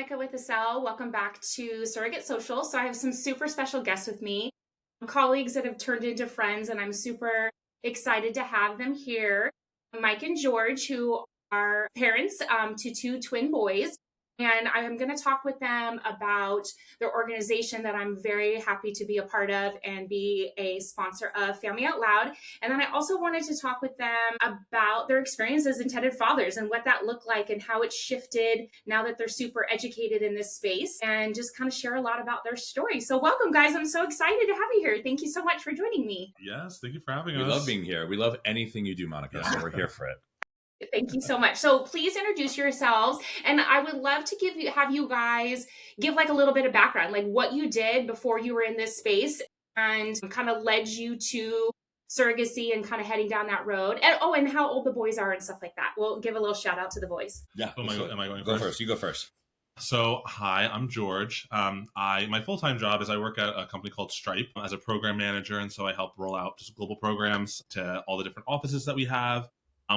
Monica with Estelle. Welcome back to Surrogate Social. So I have some super special guests with me, colleagues that have turned into friends, and I'm super excited to have them here. Mike and George, who are parents to two twin boys. And I'm going to talk with them about their organization that I'm very happy to be a part of and be a sponsor of Family Out Loud. And then I also wanted to talk with them about their experience as intended fathers and what that looked like and how it's shifted now that they're super educated in this space, and just kind of share a lot about their story. So welcome, guys. I'm so excited to have you here. Thank you so much for joining me. Yes, thank you for having us. We love being here. We love anything you do, Monica, so we're here for it. Thank you so much. So please introduce yourselves. And I would love to have you guys give like a little bit of background, like what you did before you were in this space and kind of led you to surrogacy and kind of heading down that road. And how old the boys are and stuff like that. We'll give a little shout out to the boys. Yeah. Am I going Go first? first. You go first. So, hi, I'm George. My full-time job is I work at a company called Stripe as a program manager. And so I help roll out just global programs to all the different offices that we have.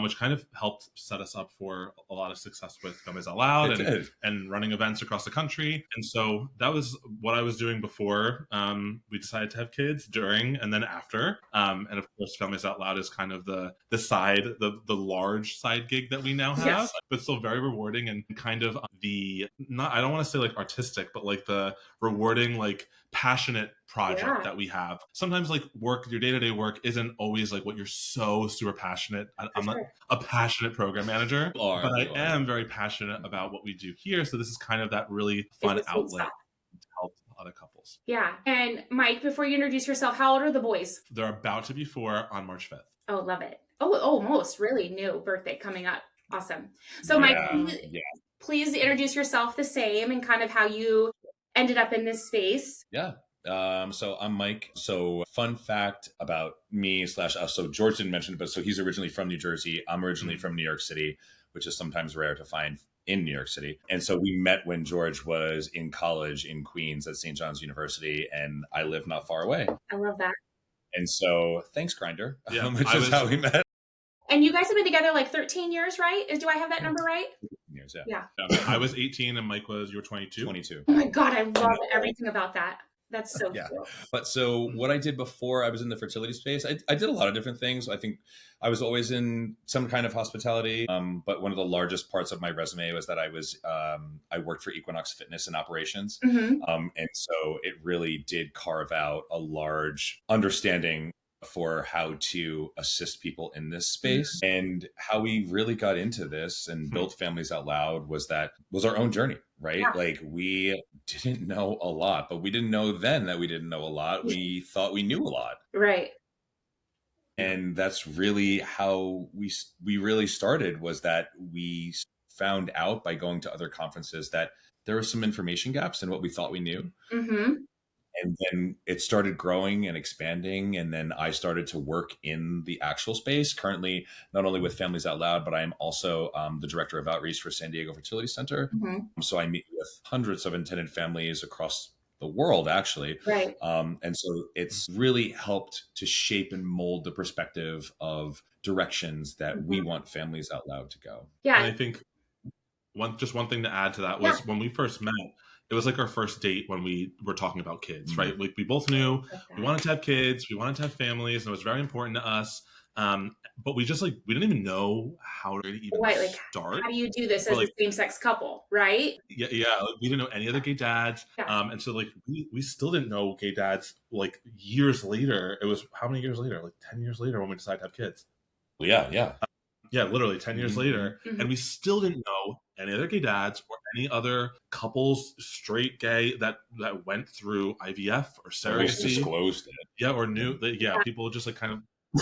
Which kind of helped set us up for a lot of success with Families Out Loud and running events across the country. And so that was what I was doing before we decided to have kids, during, and then after. And of course, Families Out Loud is kind of the large side gig that we now have, yes, but still very rewarding and kind of I don't want to say like artistic, but like the rewarding, like passionate project that we have. Sometimes like your day-to-day work isn't always like what you're so super passionate. I'm not a passionate program manager, but I am very passionate about what we do here. So this is kind of that really fun outlet to help other couples. Yeah. And Mike, before you introduce yourself, how old are the boys? They're about to be 4 on March 5th. Oh, love it. Oh, almost really new birthday coming up. Awesome. So Mike, please introduce yourself the same and kind of how you ended up in this space. Yeah. So I'm Mike. So fun fact about me / us. So George didn't mention it, but so he's originally from New Jersey. I'm originally from New York City, which is sometimes rare to find in New York City. And so we met when George was in college in Queens at St. John's University, and I live not far away. I love that. And so thanks, Grindr, which is how we met. And you guys have been together like 13 years, right? Do I have that number right? Years, yeah. I was 18 and Mike you were 22? 22. Oh my God, I love everything about that. That's so cool. But so what I did before I was in the fertility space, I did a lot of different things. I think I was always in some kind of hospitality. But one of the largest parts of my resume was that I worked for Equinox Fitness and Operations. Mm-hmm. And so it really did carve out a large understanding for how to assist people in this space. Mm-hmm. And how we really got into this and built Families Out Loud was our own journey, right? Yeah. Like we didn't know a lot, but we didn't know then that we didn't know a lot. We thought we knew a lot. Right. And that's really how we really started, was that we found out by going to other conferences that there were some information gaps in what we thought we knew. Mm-hmm. And then it started growing and expanding. And then I started to work in the actual space, currently, not only with Families Out Loud, but I am also the director of outreach for San Diego Fertility Center. Mm-hmm. So I meet with hundreds of intended families across the world, actually. Right. And so it's really helped to shape and mold the perspective of directions that we want Families Out Loud to go. Yeah. And I think one thing to add to that was when we first met, it was like our first date when we were talking about kids, right? Like we both knew we wanted to have kids, we wanted to have families, and it was very important to us. But we just we didn't even know how to even start. How do you do this as a same-sex couple, right? Yeah. We didn't know any other gay dads. Yeah. And so we still didn't know gay dads years later. It was how many years later? 10 years later when we decided to have kids. Yeah. Yeah, literally 10 years later. Mm-hmm. And we still didn't know any other gay dads or any other couples, straight, gay, that went through IVF or surrogacy. Disclosed it. Yeah, or knew that, people just kind of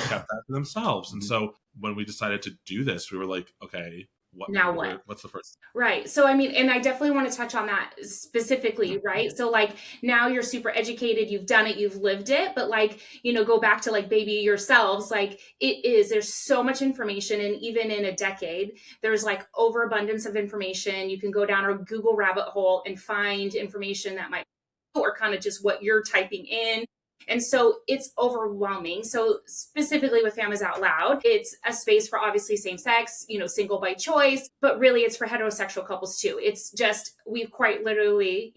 kept that to themselves. And so when we decided to do this, we were like, okay, what's the first? Right. So, I mean, and I definitely want to touch on that specifically, right? So now you're super educated, you've done it, you've lived it, but go back to baby yourselves, there's so much information. And even in a decade, there's overabundance of information. You can go down a Google rabbit hole and find information that might, or kind of just what you're typing in. And so it's overwhelming. So specifically with Families Out Loud, it's a space for obviously same sex, single by choice, but really it's for heterosexual couples too. It's just, we've quite literally,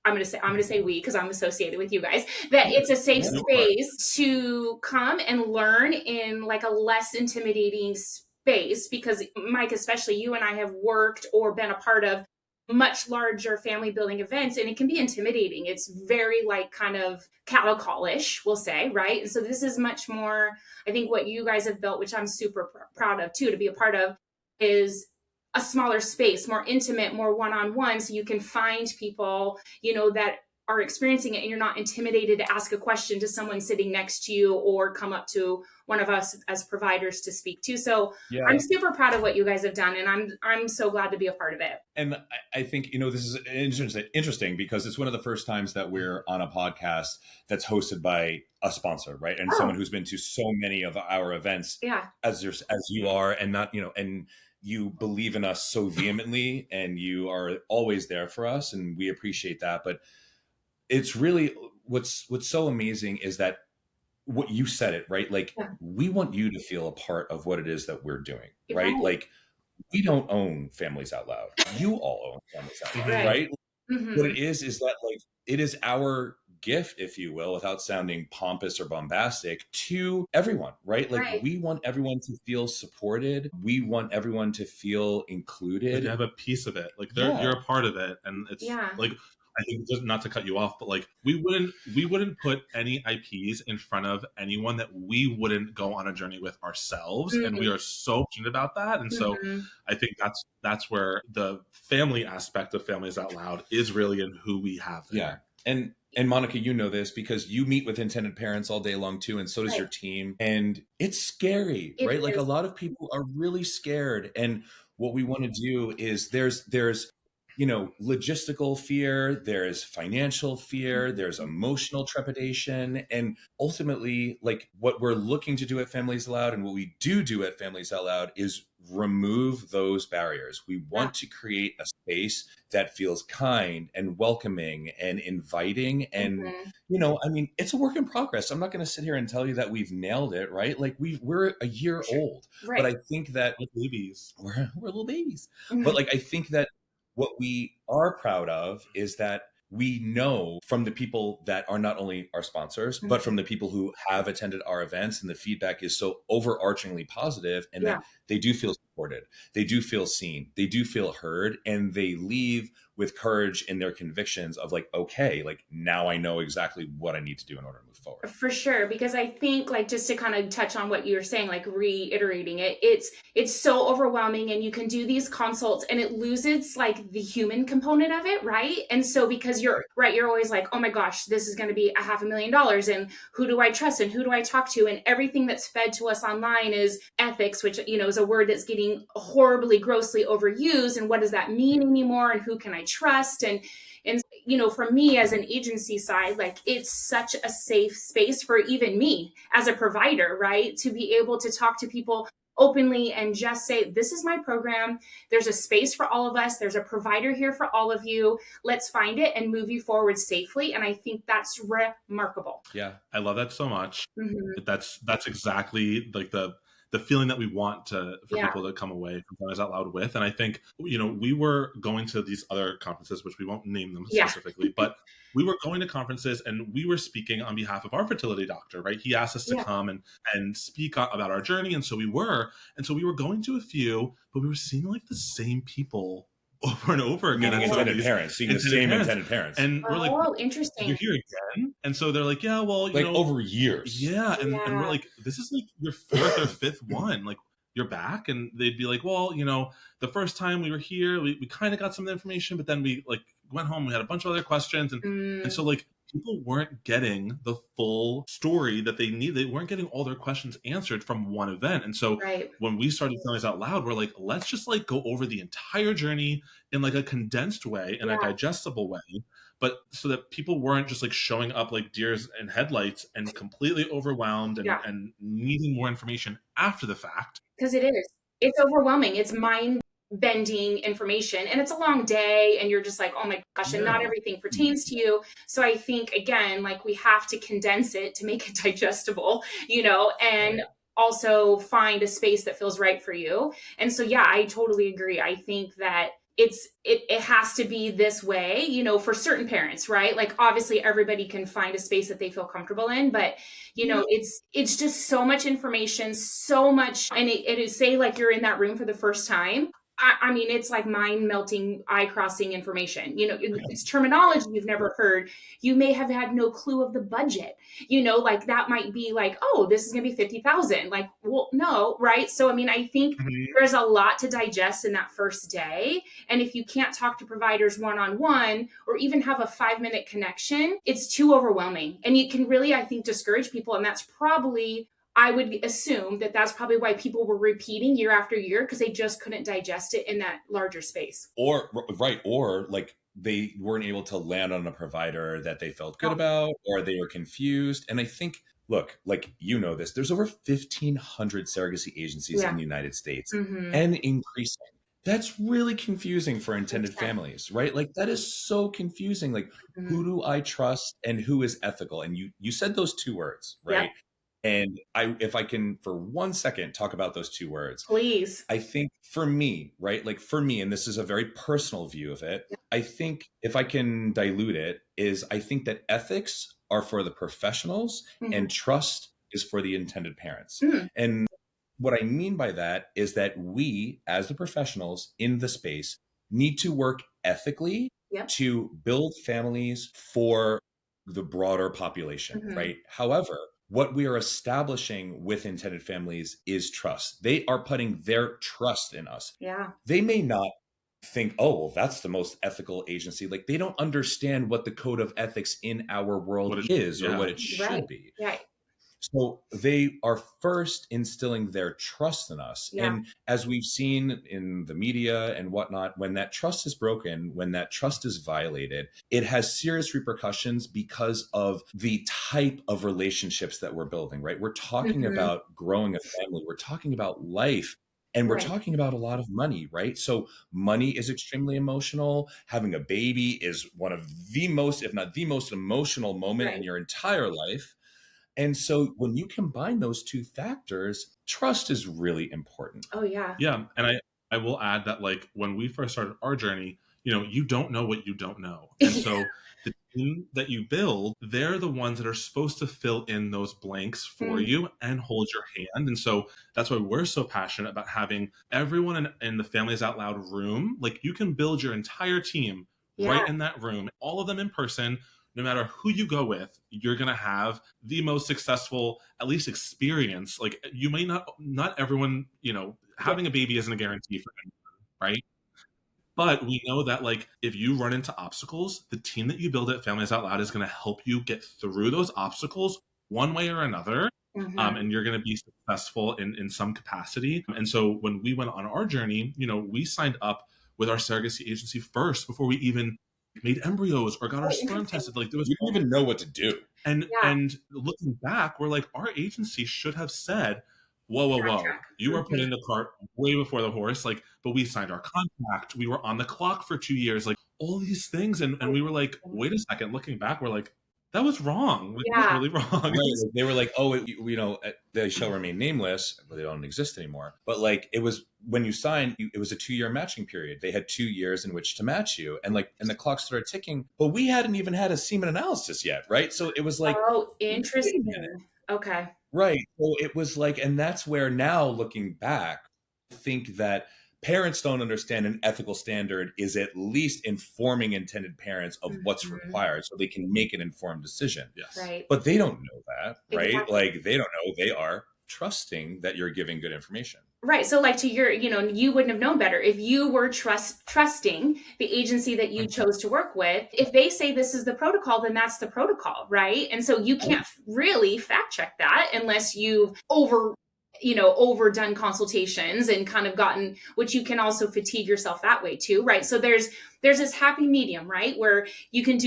I'm gonna say we because I'm associated with you guys, that it's a safe space to come and learn in like a less intimidating space, because Mike, especially you and I have worked or been a part of much larger family building events, and it can be intimidating. It's very like kind of cattle call-ish, we'll say, right? And so this is much more, I think what you guys have built, which I'm super proud of too, to be a part of, is a smaller space, more intimate, more one-on-one, so you can find people, that are experiencing it, and you're not intimidated to ask a question to someone sitting next to you or come up to one of us as providers to speak to. So I'm super proud of what you guys have done, and I'm so glad to be a part of it. And I think, this is interesting because it's one of the first times that we're on a podcast that's hosted by a sponsor, right? And someone who's been to so many of our events as you are, and not, and you believe in us so vehemently, and you are always there for us, and we appreciate that. But it's really what's so amazing is that what you said it, right? Like we want you to feel a part of what it is that we're doing, right? Like we don't own Families Out Loud. You all own Families Out Loud, right? Mm-hmm. What it is that like it is our gift, if you will, without sounding pompous or bombastic, to everyone, right? Like we want everyone to feel supported. We want everyone to feel included. Like you have a piece of it. Like you're a part of it, and it's like, I think, just not to cut you off, but like we wouldn't put any IPs in front of anyone that we wouldn't go on a journey with ourselves, and we are so passionate about that. And so I think that's where the family aspect of Families Out Loud is really in who we have there. And Monica, you know this because you meet with intended parents all day long too, and so does your team. And it's scary, right? Like a lot of people are really scared. And what we want to do is there's logistical fear, there's financial fear, there's emotional trepidation. And ultimately, like what we're looking to do at Families Aloud and what we do at Families Out Loud is remove those barriers. We want to create a space that feels kind and welcoming and inviting. And, it's a work in progress. I'm not going to sit here and tell you that we've nailed it, right? Like we're a year old, but I think that we're little babies. But like, I think that what we are proud of is that we know from the people that are not only our sponsors, but from the people who have attended our events, and the feedback is so overarchingly positive, and that they do feel supported, they do feel seen, they do feel heard, and they leave with courage in their convictions of like, okay, like now I know exactly what I need to do in order to move forward. For sure. Because I think, like, just to kind of touch on what you were saying, like reiterating it, it's so overwhelming, and you can do these consults and it loses like the human component of it, right? And so because you're always like, oh my gosh, this is going to be $500,000, and who do I trust and who do I talk to? And everything that's fed to us online is ethics, which, is a word that's getting horribly, grossly overused. And what does that mean anymore? And who can I trust? And for me as an agency side, like it's such a safe space for even me as a provider, right? To be able to talk to people openly and just say, this is my program. There's a space for all of us. There's a provider here for all of you. Let's find it and move you forward safely. And I think that's remarkable. Yeah. I love that so much. Mm-hmm. That's exactly like the feeling that we want for people to come away from Families Out Loud with. And I think, we were going to these other conferences, which we won't name them specifically, but we were going to conferences and we were speaking on behalf of our fertility doctor, right? He asked us to come and speak about our journey. And so we were going to a few, but we were seeing like the same people over and over again. Seeing the same intended parents. And we're like, oh, interesting. You're here again? And so they're like, yeah, well, over years. Yeah. And we're like, this is like your fourth or fifth one. Like, you're back. And they'd be like, well, the first time we were here, we kind of got some information, but then we like went home. We had a bunch of other questions. And so like, people weren't getting the full story that they need. They weren't getting all their questions answered from one event. And so when we started Families Out Loud, we're like, let's just like go over the entire journey in like a condensed way, in a digestible way, but so that people weren't just like showing up like deers in headlights and completely overwhelmed and needing more information after the fact. Because it's overwhelming. It's mind bending information, and it's a long day and you're just like, oh my gosh, and not Yeah. everything pertains to you. So I think, again, like, we have to condense it to make it digestible, and Right. also find a space that feels right for you. And so, yeah, I totally agree. I think that it has to be this way, for certain parents, right? Like, obviously everybody can find a space that they feel comfortable in, but Yeah. it's just so much information, so much, and it is, say, like, you're in that room for the first time. I mean, it's like mind melting, eye crossing information. It's terminology you've never heard. You may have had no clue of the budget. Like, that might be like, oh, this is going to be 50,000. Like, well, no, right? So, I mean, I think Mhm. there's a lot to digest in that first day. And if you can't talk to providers one on one, or even have a 5-minute connection, it's too overwhelming. And it can really, I think, discourage people. And that's probably, I would assume that that's probably why people were repeating year after year, because they just couldn't digest it in that larger space. Or like they weren't able to land on a provider that they felt good Oh, about, or they were confused. And I think, look, like, this, there's over 1,500 surrogacy agencies in yeah. the United States Mm-hmm. and increasing. That's really confusing for intended 100%. families, right? Like, that is so confusing. Like, Mm-hmm. who do I trust and who is ethical? And you said those two words, Yep. right? And if I can for 1 second talk about those two words, Please. I think for me, right? Like, for me, and this is a very personal view of it, I think if I can dilute it, is I think that ethics are for the professionals Mm-hmm. and trust is for the intended parents. Mm-hmm. And what I mean by that is that we, as the professionals in the space, need to work ethically Yep. to build families for the broader population, Mm-hmm. right? However, what we are establishing with intended families is trust. They are putting their trust in us. Yeah. They may not think, oh, well, that's the most ethical agency. Like, they don't understand what the code of ethics in our world What it, is or yeah. what it Right. should be. Yeah. So they are first instilling their trust in us. Yeah. And as we've seen in the media and whatnot, when that trust is broken, when that trust is violated, it has serious repercussions because of the type of relationships that we're building, right? We're talking Mm-hmm. about growing a family, we're talking about life. And we're Right. talking about a lot of money, right? So money is extremely emotional. Having a baby is one of the most, if not the most emotional moment in Right. your entire life. And so when you combine those two factors, trust is really important. Oh, yeah. Yeah, and I will add that, like, when we first started our journey, you don't know what you don't know. And so the team that you build, they're the ones that are supposed to fill in those blanks for Mm, you and hold your hand. And so that's why we're so passionate about having everyone in the Families Out Loud room. Like, you can build your entire team yeah. right in that room, all of them in person. No matter who you go with, you're going to have the most successful, at least, experience. Like, you may not everyone, Yeah. having a baby isn't a guarantee for anyone, right? But we know that, like, if you run into obstacles, the team that you build at Families Out Loud is going to help you get through those obstacles one way or another. Mm-hmm. And you're going to be successful in some capacity. And so when we went on our journey, we signed up with our surrogacy agency first before we even made embryos or got our Oh, sperm interesting. tested. Like, there was We didn't even know what to do. and Yeah. and looking back, we're like, our agency should have said, "Whoa, whoa, Track, whoa! track. You are Mm-hmm. putting the cart way before the horse." Like, but we signed our contract. We were on the clock for 2 years. Like, all these things, and we were like, "Wait a second!" Looking back, we're like, "That was wrong. Like, that was Yeah. really wrong." Right. Like, they were like, oh, they shall remain nameless, but they don't exist anymore. But like, it was when you signed, it was a 2-year matching period. They had 2 years in which to match you. And the clock started ticking, but we hadn't even had a semen analysis yet. Right. So it was like, Oh, wait a minute. interesting. Okay. Right. So it was like, and that's where now looking back, I think that parents don't understand an ethical standard is at least informing intended parents of what's Mm-hmm. required so they can make an informed decision. Yes. Right. But they don't know that, right? Exactly. Like, they don't know. They are trusting that you're giving good information. Right. So, like, to your, you wouldn't have known better if you were trusting the agency that you Mhm. chose to work with. If they say this is the protocol, then that's the protocol, right? And so you can't really fact check that unless you've overdone consultations and kind of gotten, which you can also fatigue yourself that way too, right? So there's this happy medium, right, where you can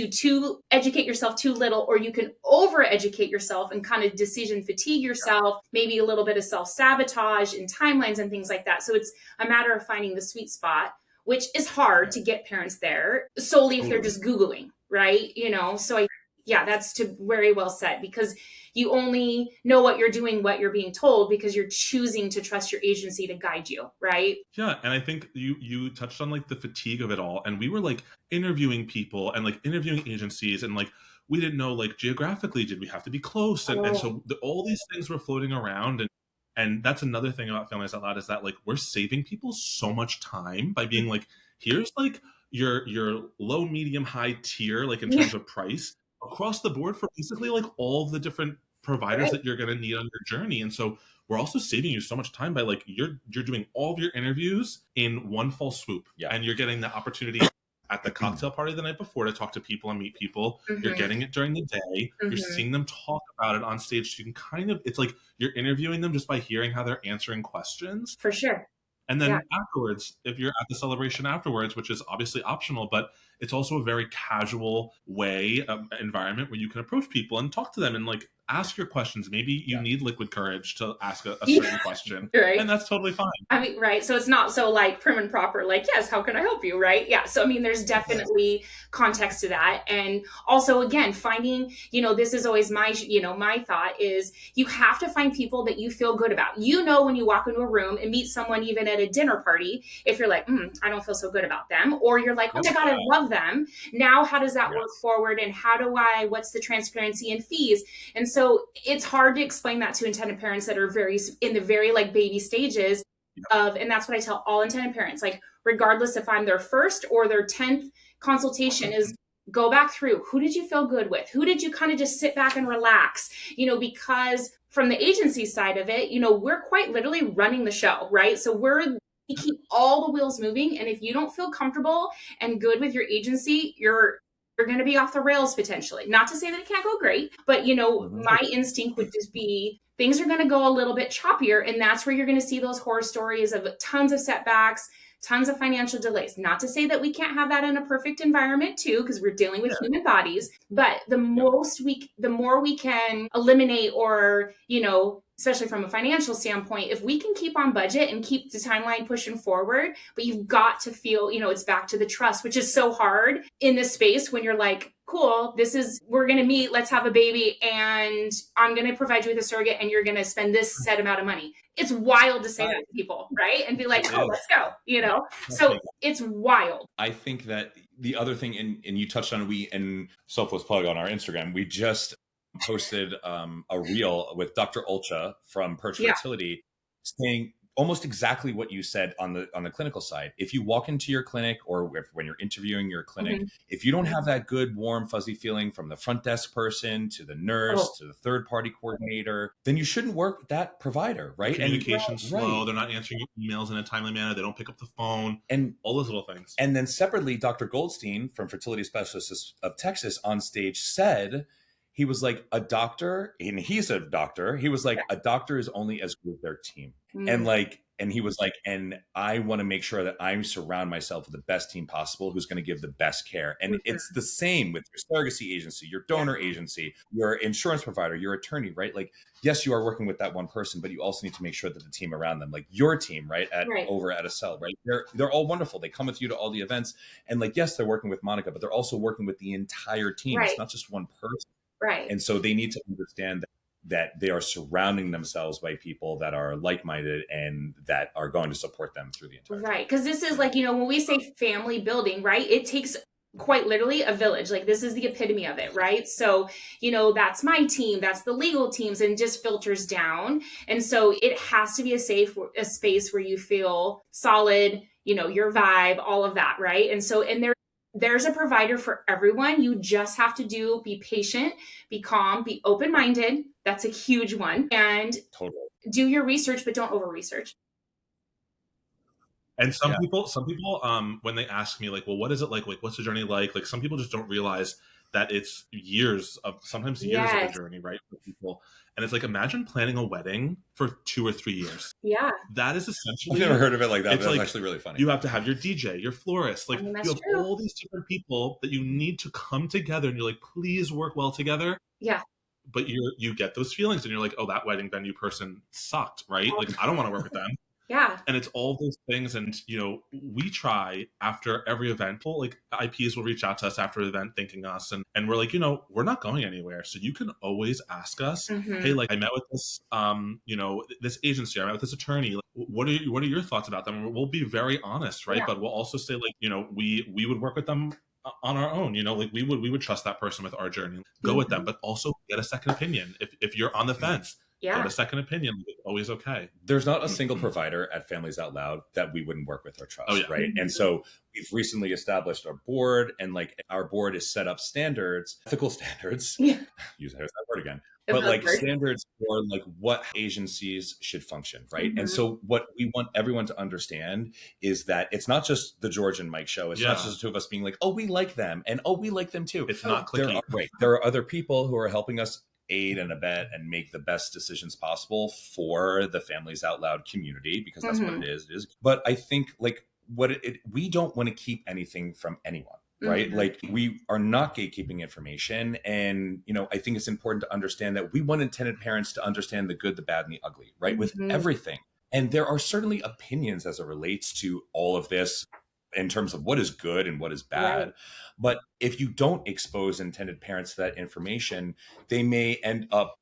educate yourself too little, or you can over educate yourself and kind of decision fatigue yourself, maybe a little bit of self-sabotage and timelines and things like that. So it's a matter of finding the sweet spot, which is hard to get parents there solely if they're just Googling, right? So yeah, that's very well said, because you only know what you're doing, what you're being told, because you're choosing to trust your agency to guide you, right? Yeah, and I think you touched on like the fatigue of it all, and we were like interviewing people and like interviewing agencies, and like we didn't know like geographically did we have to be close, and so all these things were floating around, and that's another thing about Families Out Loud is that like we're saving people so much time by being like, here's like your low, medium, high tier, like in terms of price across the board for basically like all the different providers that you're going to need on your journey. And so we're also saving you so much time by like you're doing all of your interviews in one fell swoop, and you're getting the opportunity at the cocktail party the night before to talk to people and meet people. You're getting it during the day. You're seeing them talk about it on stage. So you can kind of, it's like you're interviewing them just by hearing how they're answering questions. For sure. And then afterwards, if you're at the celebration afterwards, which is obviously optional, but it's also a very casual way, environment where you can approach people and talk to them and like ask your questions. Maybe you need liquid courage to ask a certain question, right? And that's totally fine. I mean, right. So it's not so like prim and proper, like, yes, how can I help you? Right. Yeah. So, I mean, there's definitely context to that. And also, again, finding, this is always my thought is you have to find people that you feel good about. When you walk into a room and meet someone, even at a dinner party, if you're like, I don't feel so good about them, or you're like, oh my God, I love them. Now, how does that work forward? And what's the transparency and fees? And so it's hard to explain that to intended parents that are in the very like baby stages and that's what I tell all intended parents, like, regardless if I'm their first or their 10th consultation, is go back through, who did you feel good with? Who did you kind of just sit back and relax? Because from the agency side of it, we're quite literally running the show, right? So we keep all the wheels moving. And if you don't feel comfortable and good with your agency, you're going to be off the rails potentially. Not to say that it can't go great, but my instinct would just be things are going to go a little bit choppier. And that's where you're going to see those horror stories of tons of setbacks, tons of financial delays. Not to say that we can't have that in a perfect environment too, because we're dealing with human bodies, but the more we can eliminate, or, especially from a financial standpoint, if we can keep on budget and keep the timeline pushing forward, but you've got to feel, it's back to the trust, which is so hard in this space when you're like, cool, we're going to meet, let's have a baby, and I'm going to provide you with a surrogate, and you're going to spend this set amount of money. It's wild to say that to people, right? And be like, oh, let's go, So it's wild. I think that the other thing, and you touched on, and selfless plug on our Instagram, we just posted a reel with Dr. Ulcha from Perch Fertility saying almost exactly what you said on the clinical side. If you walk into your clinic, or when you're interviewing your clinic, if you don't have that good, warm, fuzzy feeling from the front desk person to the nurse to the third party coordinator, then you shouldn't work with that provider, right? Communication's slow. They're not answering your emails in a timely manner. They don't pick up the phone, and all those little things. And then separately, Dr. Goldstein from Fertility Specialists of Texas on stage said, he was like, a doctor, and he's a doctor. He was like, a doctor is only as good as their team. And he was like, and I want to make sure that I surround myself with the best team possible who's going to give the best care. And it's the same with your surrogacy agency, your donor agency, your insurance provider, your attorney, right? Like, yes, you are working with that one person, but you also need to make sure that the team around them, like your team, right, over at a cell, right? They're all wonderful. They come with you to all the events. And like, yes, they're working with Monica, but they're also working with the entire team. It's not just one person. Right. And so they need to understand that they are surrounding themselves by people that are like-minded and that are going to support them through the entire time. Right. Because this is like, when we say family building, right, it takes quite literally a village. Like, this is the epitome of it, right? So, that's my team, that's the legal teams, and just filters down. And so it has to be a space where you feel solid, your vibe, all of that, right? And so, there's a provider for everyone. You just have to be patient, be calm, be open-minded. That's a huge one. And do your research, but don't over-research. And some people, when they ask me like, well, what is it like? Like, what's the journey like? Like, some people just don't realize that it's sometimes years of a Yes. journey, right, for people. And it's like, imagine planning a wedding for 2 or 3 years. Yeah. That is I've never essentially, heard of it like that, it's but that's like actually really funny. you have to have your DJ, your florist, I like mean, you that's have true. all these different people that you need to come together, and you're like, please work well together. Yeah. But you get those feelings, and you're like, oh, that wedding venue person sucked, right? Like, I don't want to work with them. Yeah. And it's all those things. And we try after every event, like IPs will reach out to us after the event thanking us, and we're like, we're not going anywhere, so you can always ask us, hey, Hmm. like, I met with this this agency, I met with this attorney, like, what are your thoughts about them? And we'll be very honest, right? Yeah. But we'll also say, like, we would work with them on our own, like we would trust that person with our journey, go with them, Hmm. but also get a second opinion if you're on the fence. Get Yeah. a second opinion. It's always okay. There's not a single provider at Families Out Loud that we wouldn't work with or trust, Oh, yeah. right? And so we've recently established our board, and like our board is set up standards, ethical standards. Yeah. Use that word again. It But was like hard. standards for like what agencies should function, right? And Mhm. so what we want everyone to understand is that it's not just the George and Mike show. It's not Yeah. just the two of us being like, oh, we like them, and oh, we like them too. It's not There clicky. are, right. There are other people who are helping us aid and abet and make the best decisions possible for the Families Out Loud community, because that's what Mhm. it is. But I think like we don't want to keep anything from anyone, right? Mhm. Like, we are not gatekeeping information. And, I think it's important to understand that we want intended parents to understand the good, the bad, and the ugly, right? With Mhm. everything. And there are certainly opinions as it relates to all of this in terms of what is good and what is bad. Right. But if you don't expose intended parents to that information, they may end up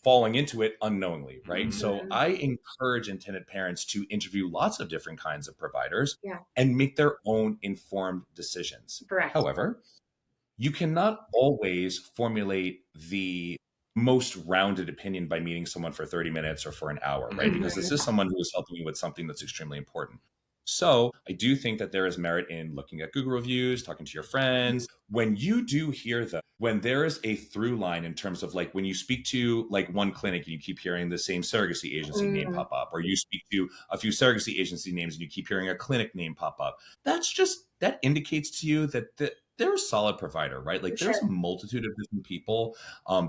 falling into it unknowingly, right? So Mhm. I encourage intended parents to interview lots of different kinds of providers Yeah. and make their own informed decisions. Correct. However, you cannot always formulate the most rounded opinion by meeting someone for 30 minutes or for an hour, right? Because this Mhm. is someone who is helping you with something that's extremely important. So I do think that there is merit in looking at Google reviews, talking to your friends. When you do hear them, when there is a through line in terms of like when you speak to like one clinic and you keep hearing the same surrogacy agency name Mm. pop up, or you speak to a few surrogacy agency names and you keep hearing a clinic name pop up, that indicates to you that they're a solid provider, right? Like, For there's a sure. multitude of different people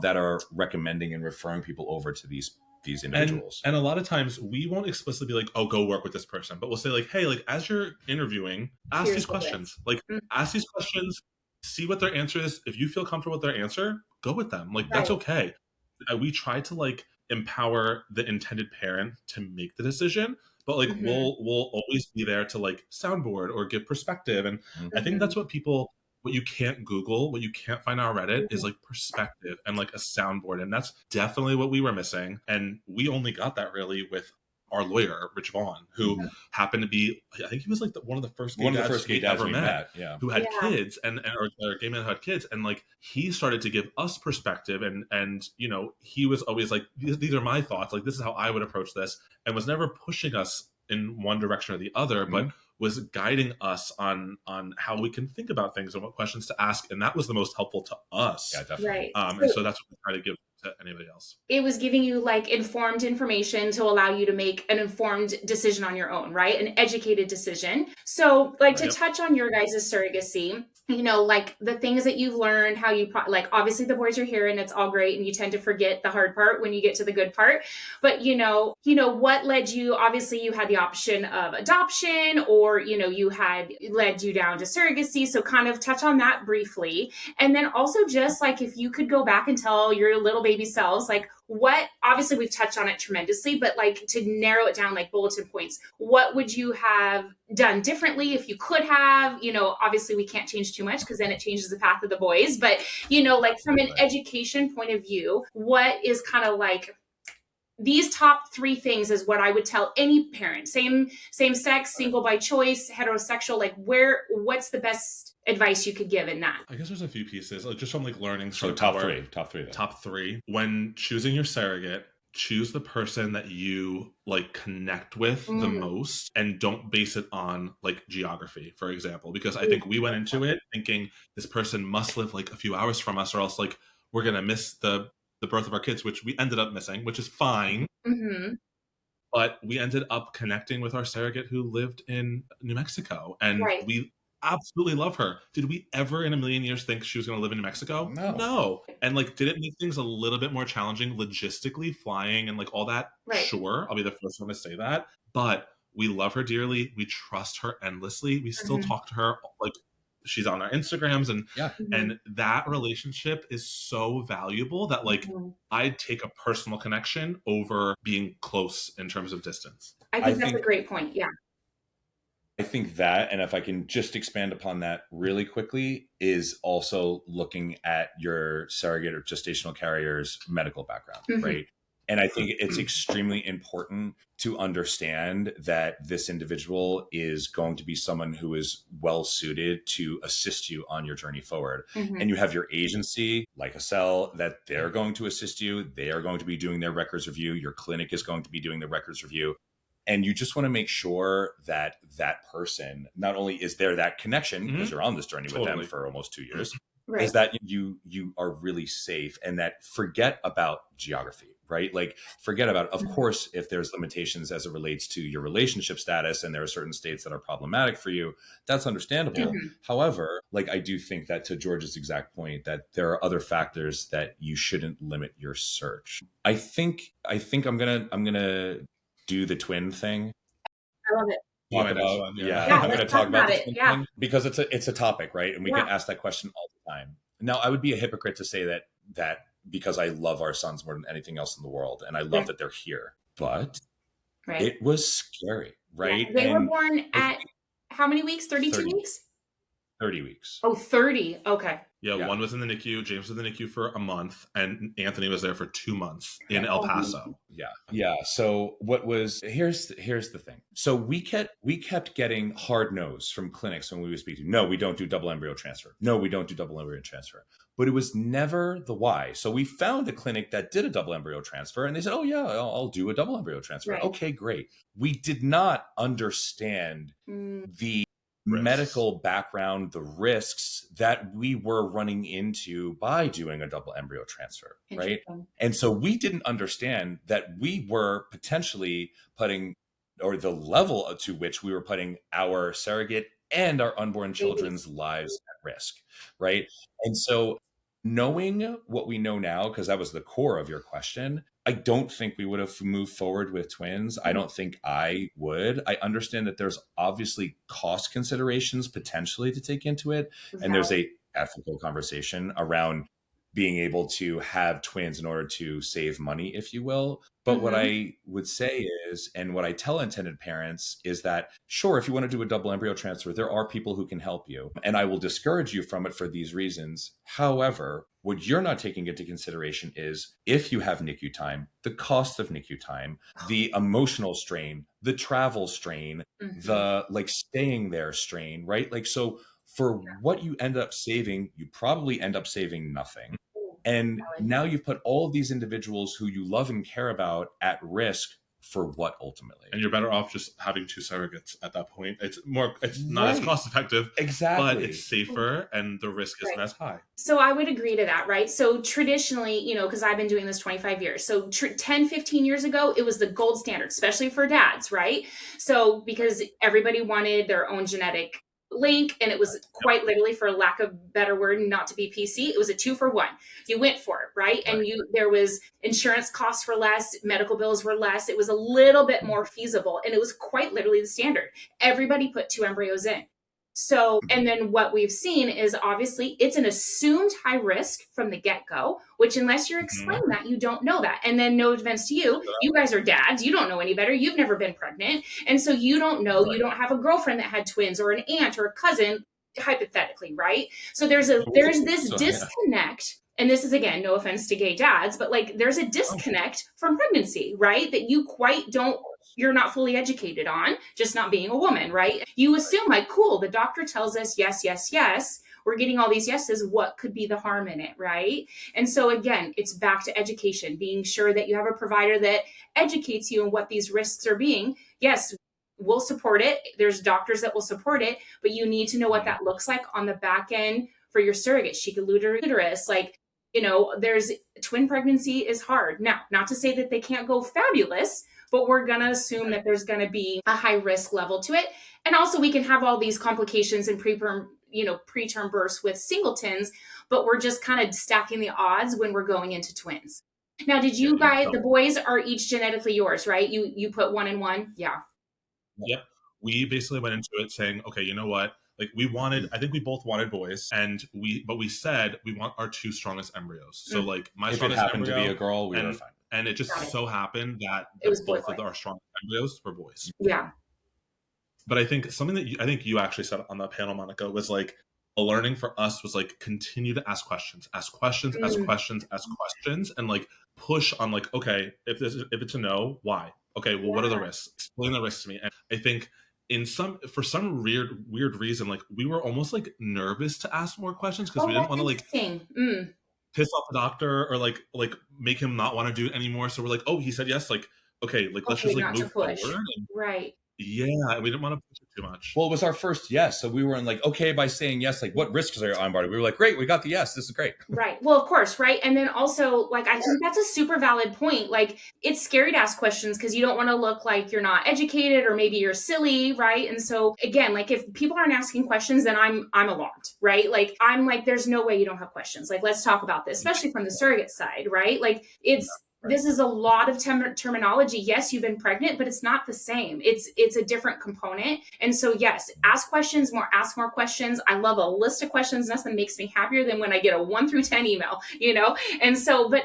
that are recommending and referring people over to these and individuals. and a lot of times we won't explicitly be like, oh, go work with this person, but we'll say, like, hey, like, as you're interviewing, ask Here's these the list. questions, like, Mm. ask these questions, see what their answer is. If you feel comfortable with their answer, go with them, like, that's Right. okay. We try to like empower the intended parent to make the decision, but like Mhm. we'll always be there to like soundboard or give perspective. And I think Mhm. that's what you can't Google, what you can't find on Reddit is Mhm. like perspective and like a soundboard. And that's definitely what we were missing. And we only got that really with our lawyer, Rich Vaughn, who Mhm. happened to be, I think he was like one of the first gay One of the dads first gay we dads ever we met, met. Yeah. who had Yeah. kids or gay men who had kids. And like, he started to give us perspective, and he was always like, these are my thoughts. Like, this is how I would approach this, and was never pushing us in one direction or the other, but Mhm. was guiding us on how we can think about things and what questions to ask. And that was the most helpful to us. Yeah, definitely. Right. And so that's what we try to give to anybody else. It was giving you like informed information to allow you to make an informed decision on your own, right? An educated decision. So, like, to Yep. touch on your guys' surrogacy, like the things that you've learned, how you like, obviously the boys are here and it's all great, and you tend to forget the hard part when you get to the good part. But what led you? Obviously, you had the option of adoption, or you had led you down to surrogacy. So, kind of touch on that briefly. And then also just like if you could go back and tell your little baby selves, like what, obviously we've touched on it tremendously, but like to narrow it down, like bulletin points, what would you have done differently if you could have, obviously we can't change too much because then it changes the path of the boys, but like from an education point of view, what is kind of like these top 3 things is what I would tell any parent, same sex, single by choice, heterosexual, like what's the best advice you could give in that? I guess there's a few pieces, like just from like learning. So From top our three. top three. When choosing your surrogate, choose the person that you like connect with the most, and don't base it on like geography, for example, because I think we went into it thinking this person must live like a few hours from us, or else like we're gonna miss the birth of our kids, which we ended up missing, which is fine. Mm-hmm. But we ended up connecting with our surrogate who lived in New Mexico, and Right. we absolutely love her. Did we ever in a million years think she was going to live in New Mexico? No. No. And like, did it make things a little bit more challenging logistically, flying and like all that? Right. Sure. I'll be the first one to say that. But we love her dearly. We trust her endlessly. We still Mhm. talk to her like she's on our Instagrams Yeah. Mhm. and that relationship is so valuable that like Mhm. I'd take a personal connection over being close in terms of distance. I I think that's a think great point. Yeah. I think that, and if I can just expand upon that really quickly, is also looking at your surrogate or gestational carrier's medical background, Mhm. right? And I think it's extremely important to understand that this individual is going to be someone who is well suited to assist you on your journey forward. Mhm. And you have your agency, like a cell, that they're going to assist you. They are going to be doing their records review. Your clinic is going to be doing the records review, and you just want to make sure that that person not only is there that connection because you're on this journey with them Totally. for almost 2 years, Right. is that you are really safe, and that forget about geography, right? Like forget about, of course, if there's limitations as it relates to your relationship status and there are certain states that are problematic for you, that's understandable. Mhm. However, like I do think that, to George's exact point, that there are other factors that you shouldn't limit your search. I think I'm gonna do the twin thing. I love it. Be Talk my next about, one. yeah, Yeah, I'm let's gonna talk talk about about the it. twin Yeah. thing because it's a topic, right? And we Yeah. get asked that question all the time. Now, I would be a hypocrite to say that because I love our sons more than anything else in the world, and I love Right. that they're here, but Right. it was scary, Yeah. right? They were And born I at think how many weeks? 32 30 weeks? 30 weeks. Oh, 30. Okay. Yeah, Yeah. one was in the NICU, James was in the NICU for a month, and Anthony was there for 2 months in Yeah. El Paso. Yeah. So here's the thing. So we kept getting hard no's from clinics when we would speak to, no, we don't do double embryo transfer. No, we don't do double embryo transfer. But it was never the why. So we found a clinic that did a double embryo transfer, and they said, oh yeah, I'll do a double embryo transfer. Right. Okay, great. We did not understand Mm. the Risks. medical background, the risks that we were running into by doing a double embryo transfer, right? Interesting. And so we didn't understand that we were potentially putting, or the level to which we were putting our surrogate and our unborn Babies. children's lives at risk, right? And so knowing what we know now, because that was the core of your question, I don't think we would have moved forward with twins. I don't think I would. I understand that there's obviously cost considerations potentially to take into it, and there's a ethical conversation around being able to have twins in order to save money, if you will. But what I would say is, and what I tell intended parents is that, sure, if you want to do a double embryo transfer, there are people who can help you. And I will discourage you from it for these reasons. However, what you're not taking into consideration is if you have NICU time, the cost of NICU time, the emotional strain, the travel strain, the like staying there strain, right? Like, so for what you end up saving, you probably end up saving nothing. And now you've put all of these individuals who you love and care about at risk for what ultimately? And you're better off just having two surrogates at that point. It's not as Right. cost effective, Exactly. but it's safer and the risk isn't Right. as high. So I would agree to that, right? So traditionally, because I've been doing this 25 years. So 10, 15 years ago, it was the gold standard, especially for dads, right? So because everybody wanted their own genetic link, and it was quite literally, for lack of better word, not to be PC, it was a 2-for-1. You went for it, right? And there was insurance costs were less, medical bills were less. It was a little bit more feasible, and it was quite literally the standard. Everybody put 2 embryos in. So, and then what we've seen is obviously it's an assumed high risk from the get-go, which unless you're explaining that, you don't know that. And then no offense to you, you guys are dads, you don't know any better. You've never been pregnant. And so you don't know, you don't have a girlfriend that had twins or an aunt or a cousin, hypothetically, right? So there's this disconnect. And this is, again, no offense to gay dads, but like there's a disconnect from pregnancy, right? That you you're not fully educated on, just not being a woman, right? You assume like, cool, the doctor tells us yes, yes, yes. We're getting all these yeses. What could be the harm in it, right? And so again, it's back to education, being sure that you have a provider that educates you on what these risks are being. Yes, we'll support it. There's doctors that will support it, but you need to know what that looks like on the back end for your surrogate, uterus. Like, there's twin pregnancy is hard. Now, not to say that they can't go fabulous, but we're going to assume that there's going to be a high risk level to it. And also we can have all these complications in preterm births with singletons, but we're just kind of stacking the odds when we're going into twins. Now, did you guys, the boys are each genetically yours, right? You put 1 and 1? Yeah. Yep. We basically went into it saying, okay, you know what? Like I think we both wanted boys, but we said we want our 2 strongest embryos. So like my if it strongest happened embryo to be a girl, we were fine. And it just so happened that both of our strongest embryos were boys. Yeah. But I think something that I think you actually said on the panel, Monica, was like a learning for us was like continue to ask questions, and like push on like, okay, if it's a no, why? Okay, well, what are the risks? Explain the risks to me. And I think for some weird reason, like we were almost like nervous to ask more questions because we didn't want to like piss off the doctor or like make him not want to do it anymore. So we're like, oh, he said yes, like okay, like let's just like move forward. Right. Yeah, we didn't want to push it too much. Well, it was our first yes, so we were in like, okay, by saying yes, like what risks are on board? We were like, great, we got the yes, this is great. Right. Well, of course, right? And then also, like, I think that's a super valid point. Like, it's scary to ask questions because you don't want to look like you're not educated or maybe you're silly, right? And so, again, like, if people aren't asking questions, then I'm alarmed, right? Like, I'm like, there's no way you don't have questions. Like, let's talk about this, especially from the surrogate side, right? Like, this is a lot of terminology. Yes, you've been pregnant, but it's not the same. It's a different component. And so, yes, ask more questions. I love a list of questions. Nothing makes me happier than when I get a 1 through 10 email, And so, but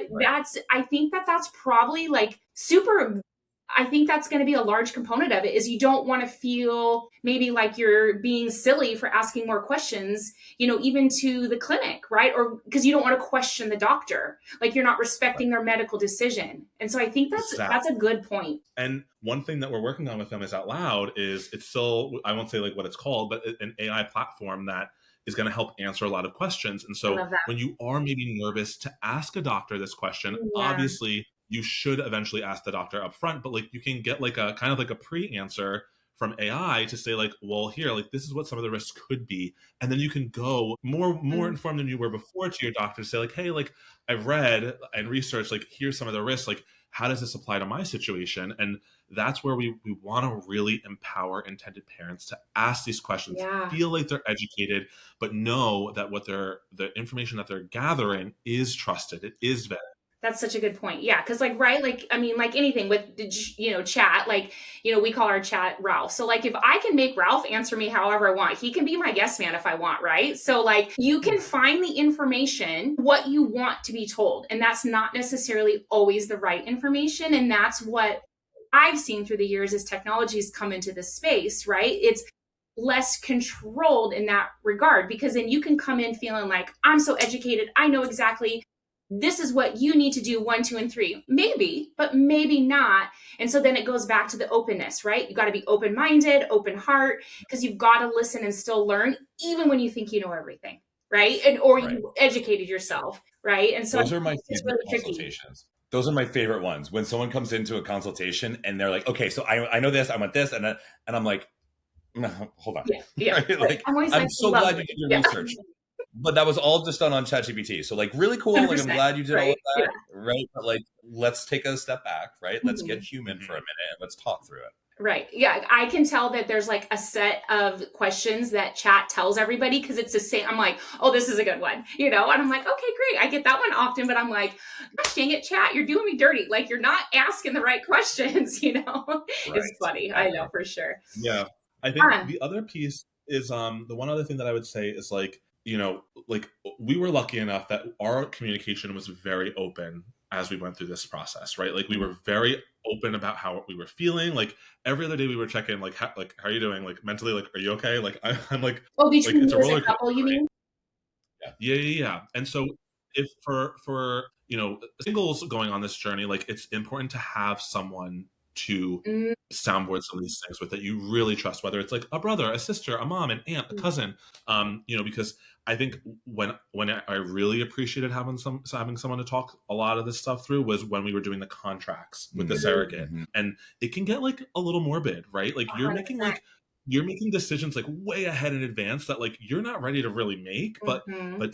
I think that's probably like super. I think that's going to be a large component of it is you don't want to feel maybe like you're being silly for asking more questions, even to the clinic, right? Or because you don't want to question the doctor, like you're not respecting their medical decision. And so I think that's a good point. And one thing that we're working on with them is Out Loud is it's still, I won't say like what it's called, but an AI platform that is going to help answer a lot of questions. And so when you are maybe nervous to ask a doctor this question, obviously you should eventually ask the doctor up front, but like you can get like a kind of like a pre-answer from AI to say like, well, here, like this is what some of the risks could be. And then you can go more informed than you were before to your doctor to say like, hey, like I've read and researched, like here's some of the risks, like how does this apply to my situation? And that's where we want to really empower intended parents to ask these questions, feel like they're educated, but know that the information that they're gathering is trusted. It is vetted. That's such a good point. Yeah. Cause like, right. Like, I mean, like anything with, chat, like, we call our chat Ralph. So like, if I can make Ralph answer me however I want, he can be my guest man if I want. Right. So like you can find the information, what you want to be told. And that's not necessarily always the right information. And that's what I've seen through the years as technologies come into this space, right? It's less controlled in that regard, because then you can come in feeling like I'm so educated. I know exactly this is what you need to do 1, 2, and 3. Maybe, but maybe not. And so then it goes back to the openness, right? You got to be open-minded, open heart, because you've got to listen and still learn, even when you think you know everything, right? Or you educated yourself, right? And so those are my favorite consultations. Those are my favorite ones. When someone comes into a consultation and they're like, okay, so I know this, I want this. And I'm like, no, hold on. Yeah. Right? Like, I'm so glad you did your research. But that was all just done on ChatGPT. So like really cool. 100%, like I'm glad you did all of that. Right. But like, let's take a step back, right? Let's get human for a minute and let's talk through it. Right. Yeah. I can tell that there's like a set of questions that chat tells everybody because it's the same. I'm like, oh, this is a good one, and I'm like, okay, great. I get that one often, but I'm like, gosh dang it, chat, you're doing me dirty. Like you're not asking the right questions, It's funny. I know for sure. Yeah. I think the other piece is the one other thing that I would say is like, like we were lucky enough that our communication was very open as we went through this process, right? Like we were very open about how we were feeling. Like every other day we were checking, like, how are you doing? Like mentally, like, are you okay? Like I'm like, oh, between like, you as a couple, you mean? Yeah. And so if for singles going on this journey, like it's important to have someone to soundboard some of these things with that you really trust, whether it's like a brother, a sister, a mom, an aunt, a cousin, because I think when I really appreciated having someone to talk a lot of this stuff through was when we were doing the contracts with the surrogate, and it can get like a little morbid, right? Like you're making decisions like way ahead in advance that like you're not ready to really make, but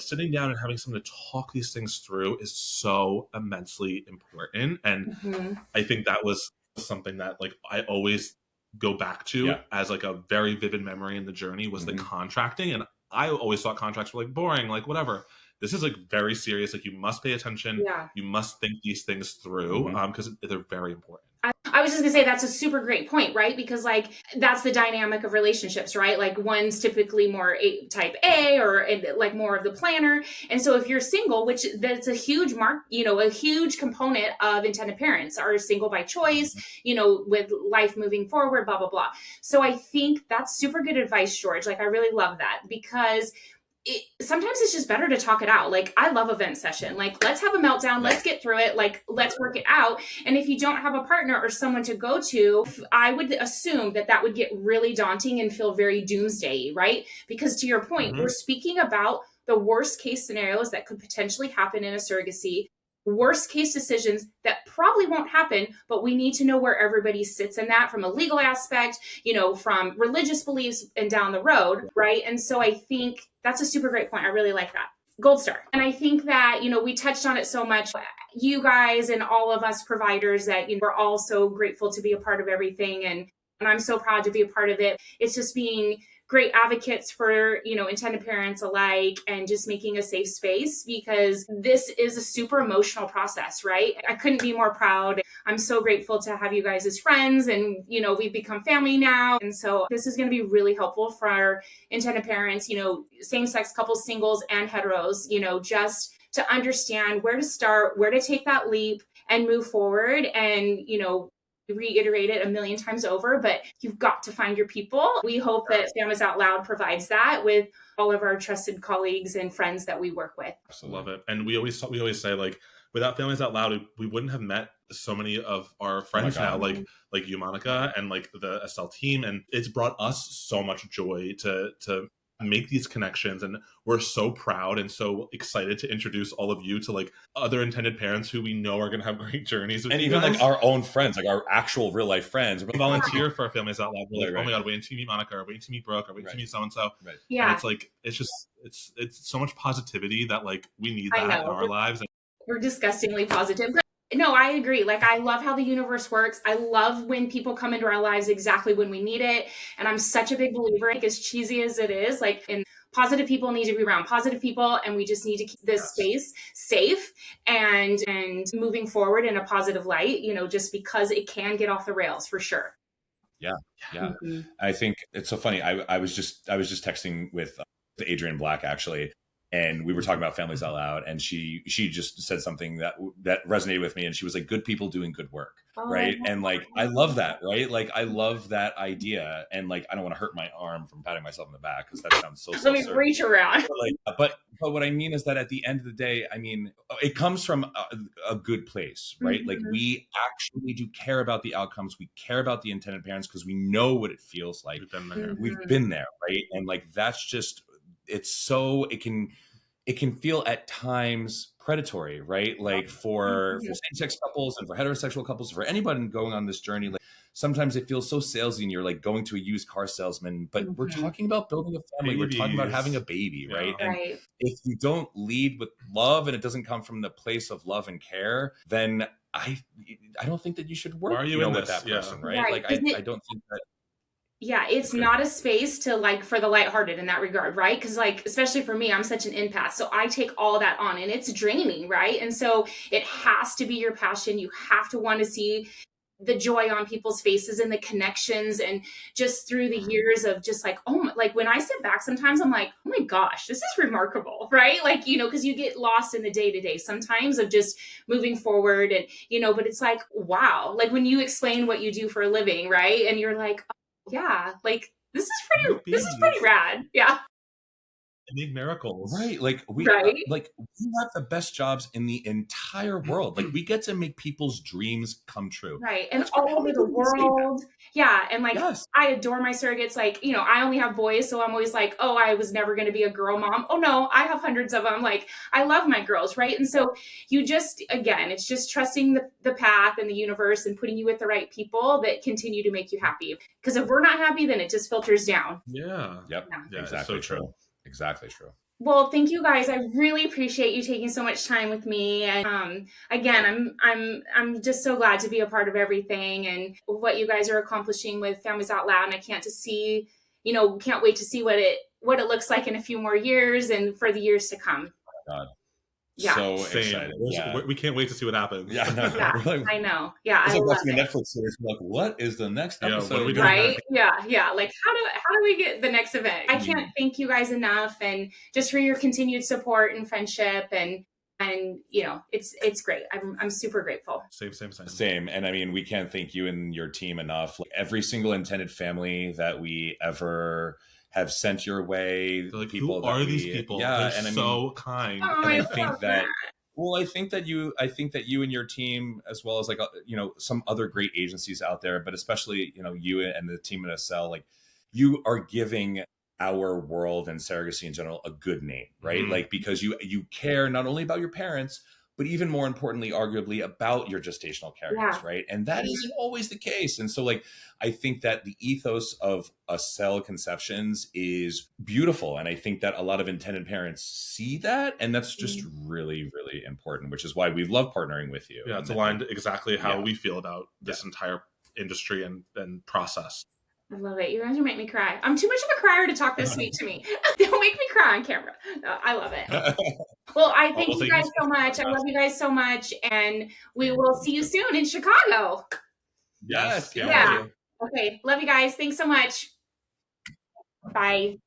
sitting down and having someone to talk these things through is so immensely important. And I think that was something that like I always go back to as like a very vivid memory in the journey was the contracting. And I always thought contracts were like boring, like whatever. This is like very serious. Like you must pay attention. Yeah. You must think these things through because they're very important. I was just gonna say that's a super great point, right? Because like that's the dynamic of relationships, right? Like one's typically more type A or like more of the planner. And so if you're single, which that's a huge a huge component of intended parents are single by choice, with life moving forward, blah, blah, blah. So I think that's super good advice, George. Like I really love that because sometimes it's just better to talk it out. Like I love event session. Like let's have a meltdown. Let's get through it. Like let's work it out. And if you don't have a partner or someone to go to, I would assume that would get really daunting and feel very doomsday, right? Because to your point, we're speaking about the worst case scenarios that could potentially happen in a surrogacy, worst case decisions that probably won't happen, but we need to know where everybody sits in that from a legal aspect, from religious beliefs and down the road, right? And so I think that's a super great point. I really like that. Gold star. And I think that, we touched on it so much, you guys and all of us providers that, we're all so grateful to be a part of everything. And I'm so proud to be a part of it. It's just being great advocates for, intended parents alike and just making a safe space because this is a super emotional process, right? I couldn't be more proud. I'm so grateful to have you guys as friends and, we've become family now. And so this is going to be really helpful for our intended parents, same-sex couples, singles and heteros, just to understand where to start, where to take that leap and move forward and, reiterate it a million times over, but you've got to find your people. We hope that Families Out Loud provides that with all of our trusted colleagues and friends that we work with. Absolutely. Love it. And we always say like, without Families Out Loud, we wouldn't have met so many of our friends now, like you, Monica, and like the Estelle team. And it's brought us so much joy to make these connections, and we're so proud and so excited to introduce all of you to like other intended parents who we know are going to have great journeys with and you even guys. like our own friends, like our actual real life friends. We volunteer for our Families Out Loud. We're like, oh my god, wait until you meet Monica, or wait until you meet Brooke, or wait until you meet so and so. Yeah, and it's like it's so much positivity that like we need that in our lives. We're disgustingly positive. But no, I agree. Like, I love how the universe works. I love when people come into our lives exactly when we need it. And I'm such a big believer, like, as cheesy as it is, like, and positive people need to be around positive people. And we just need to keep this space safe and moving forward in a positive light, just because it can get off the rails for sure. Yeah. I think it's so funny. I was just texting with Adrienne Black, actually. And we were talking about Families Out Loud, and she just said something that resonated with me. And she was like, good people doing good work. Right. And like, I love that. Right. Like, I love that idea. And like, I don't want to hurt my arm from patting myself in the back because that sounds so Let me reach around. But what I mean is that at the end of the day, I mean, it comes from a good place, right? Like, we actually do care about the outcomes. We care about the intended parents because we know what it feels like. We've been there. Right. And like, that's just, it's so, it can feel at times predatory, right? Like for same-sex couples and for heterosexual couples, for anybody going on this journey, like sometimes it feels so salesy and you're like going to a used car salesman, but we're talking about building a family. We're talking about having a baby, right? And if you don't lead with love and it doesn't come from the place of love and care, then I don't think that you should work with that person, right? Like I don't think that. Yeah, it's not a space to like for the lighthearted in that regard, right? Because like, especially for me, I'm such an empath. So I take all that on and it's draining, right? And so it has to be your passion. You have to want to see the joy on people's faces and the connections and just through the years of just like, like when I sit back, sometimes I'm like, oh my gosh, this is remarkable, right? Like, because you get lost in the day-to-day sometimes of just moving forward and, but it's like, wow, like when you explain what you do for a living, right? And you're like, yeah, like this is pretty rad. Yeah. Make miracles. Right. Like we have the best jobs in the entire world. Like we get to make people's dreams come true. Right. And all over the world. Yeah. And like, I adore my surrogates. Like, I only have boys. So I'm always like, oh, I was never going to be a girl mom. Oh no, I have hundreds of them. Like, I love my girls. Right. And so you just, again, it's just trusting the path and the universe and putting you with the right people that continue to make you happy. Because if we're not happy, then it just filters down. Yeah. Yep. Yeah, exactly. So true. Exactly true. Well, thank you guys. I really appreciate you taking so much time with me. And again, I'm just so glad to be a part of everything and what you guys are accomplishing with Families Out Loud. And I can't to see, can't wait to see what it looks like in a few more years and for the years to come. God. Yeah. So Same. excited. Yeah. We can't wait to see what happens. Yeah, no, Yeah, we're like, I know. Yeah, it's I like love watching a it. Netflix series. We're like, what is the next Yeah, what episode? are we doing Right? Yeah. Like how do we get the next event? I Mm. can't thank you guys enough and just for your continued support and friendship and it's great. I'm super grateful. Same. Same. And I mean, we can't thank you and your team enough. Like, every single intended family that we ever have sent your way, They're like, people who that are we, these people? yeah, They're and I mean, so kind. Oh, and I love think that, well, I think that you and your team, as well as like, some other great agencies out there, but especially, you and the team at SL, like, you are giving our world and surrogacy in general a good name, right? Mhm. Like, because you care not only about your parents, but even more importantly, arguably, about your gestational carriers, Yeah. right? And that isn't always the case. And so, like, I think that the ethos of a cell conceptions is beautiful. And I think that a lot of intended parents see that. And that's just really, really important, which is why we love partnering with you. Yeah, it's And aligned exactly how yeah. we feel about this entire industry and process. I love it. You guys are making me cry. I'm too much of a crier to talk this sweet to me. Don't make me cry on camera. No, I love it. Well, I thank you guys so much. I love you guys so much. And we will see you soon in Chicago. Yes. Yeah. Okay. Love you guys. Thanks so much. Bye.